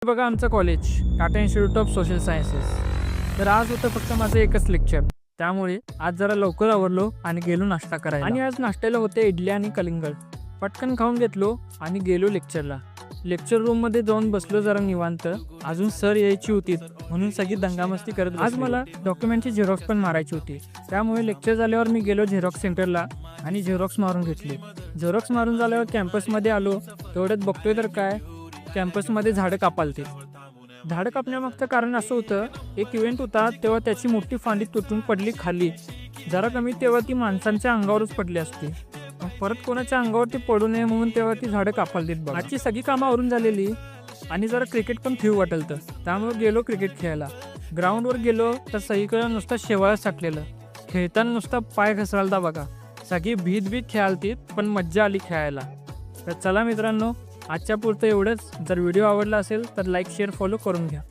बघा आमचं college Tata institute of social sciences. तर आज होतं फक्त माझं एकच लेक्चर, त्यामुळे आज जरा लवकर आवरलो आणि गेलो नाश्ता करायला. आणि आज नाश्त्याला होते इडली आणि कलिंगड. पटकन खाऊन घेतलो आणि गेलो लेक्चरला. लेक्चर रूममध्ये जाऊन बसलो जरा निवांत. अजून सर यायची होती म्हणून सगळी दंगामस्ती करत बसली. आज मला डॉक्युमेंटची झेरॉक्स पण मारायची होती, त्यामुळे लेक्चर झाल्यावर मी गेलो झेरॉक्स सेंटरला आणि झेरॉक्स मारून घेतली. झेरॉक्स मारून झाल्यावर कॅम्पसमध्ये आलो. तेवढ्यात बघतोय तर काय, कॅम्पसमध्ये झाडं कापालते. झाडं कापण्यामागचं कारण असं होतं, एक इव्हेंट होता तेव्हा त्याची मोठी फांदी तुटून पडली खाली. जरा कमी तेव्हा ती माणसांच्या अंगावरच पडली असती. मग परत कोणाच्या अंगावरती पडू नये म्हणून तेव्हा ती झाडं कापालतीत. आजची सगळी कामं आवरून झालेली आणि जरा क्रिकेट पण खेळू वाटलं, त्यामुळे गेलो क्रिकेट खेळायला. ग्राउंडवर गेलो तर सगळीकडे नुसतं शेवाळं साठलेलं. खेळताना नुसता पाय घसरालता बघा. सगळी भीत खेळालतीत, पण मज्जा आली खेळायला. तर चला मित्रांनो, आजच्या पुरतं एवढंच. जर व्हिडिओ आवडला असेल तर लाईक शेअर फॉलो करून घ्या.